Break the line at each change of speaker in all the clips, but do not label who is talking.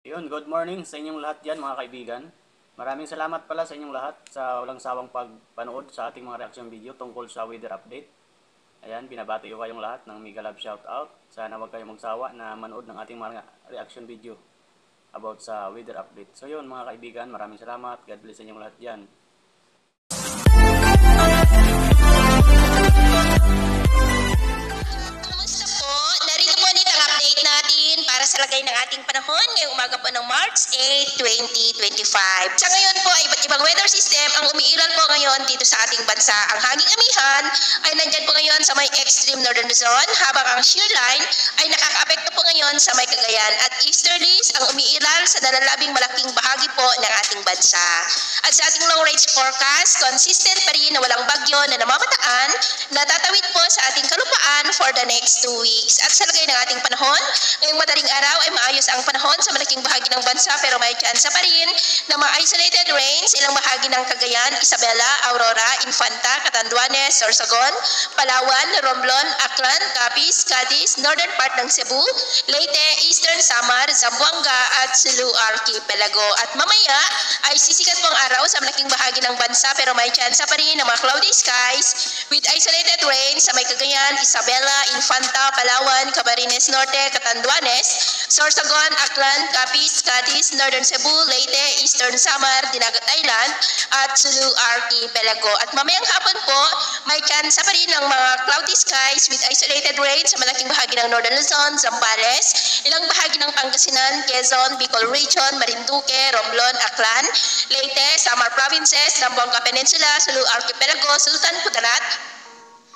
Yun, good morning sa inyong lahat dyan mga kaibigan. Maraming salamat pala sa inyong lahat sa walang sawang pagpanood sa ating mga reaction video tungkol sa weather update. Ayan, binabati ko kayong lahat ng mega love shoutout. Sana wag kayong magsawa na manood ng ating mga reaction video about sa weather update. So yun mga kaibigan, maraming salamat. God bless sa inyong lahat dyan.
Sa lagay ng ating panahon ngayong umaga po ng March 8, 2025. Sa ngayon po ay iba't ibang weather system ang umiiral po ngayon dito sa ating bansa. Ang hanging amihan ay nandyan po ngayon sa may extreme northern zone, habang ang shear line ay nakakaapekto po ngayon sa may Cagayan, at easterlies ang umiiral sa nalalabing malaking bahagi po ng ating bansa. At sa ating long range forecast, consistent pa rin na walang bagyo na namamataan na tatawid po sa ating kalupaan for the next 2 weeks. At sa lagay ng ating panahon, ngayong madaling araw ay maayos ang panahon sa malaking bahagi ng bansa, pero may tsansa pa rin na mga isolated rains ilang bahagi ng Cagayan, Isabela, Aurora, Infanta, Catanduanes, Sorsogon, Palawan, Romblon, Aklan, Capiz, Cadiz, northern part ng Cebu, Leyte, Eastern Samar, Zamboanga at Sulu Archipelago. At mamaya ay sisikat po ang araw sa malaking bahagi ng bansa, pero may tsansa pa rin ng mga cloudy skies with isolated rains sa may Cagayan, Isabela, Infanta, Palawan, Camarines Norte, Catanduanes, Sorsogon, Aklan, Capiz, Cadiz, Northern Cebu, Leyte, Eastern Samar, Dinagat Island, at Sulu Archipelago. At mamayang hapon po, may chance pa rin ng mga cloudy skies with isolated rains sa malaking bahagi ng Northern Luzon, Zambales, ilang bahagi ng Pangasinan, Quezon, Bicol Region, Marinduque, Romblon, Aklan, Leyte, Samar Provinces, Zamboanga Peninsula, Sulu Archipelago, Sultan Kudarat,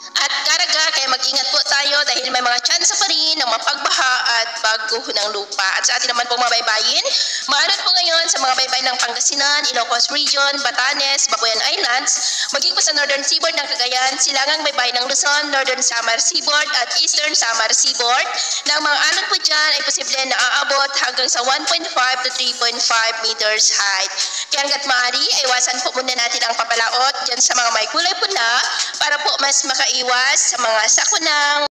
at Caraga. Kaya mag-ingat po tayo dahil may mga chance pa rin ng mapagbaha at pagguho ng lupa. At sa atin naman pong mga baybayin, maalat po ngayon sa mga baybayin ng Pangasinan, Ilocos Region, Batanes, Babuyan Islands, maging po sa northern seaboard ng Cagayan, silangang baybayin ng Luzon, northern Samar Seaboard at eastern Samar Seaboard. Na ang mga alon po dyan ay posible na aabot hanggang sa 1.5 to 3.5 meters height. Kaya hanggat maaari, ay iwasan po muna natin ang papalaot dyan sa mga may kulay pula para po mas makaiwas sa mga sakunang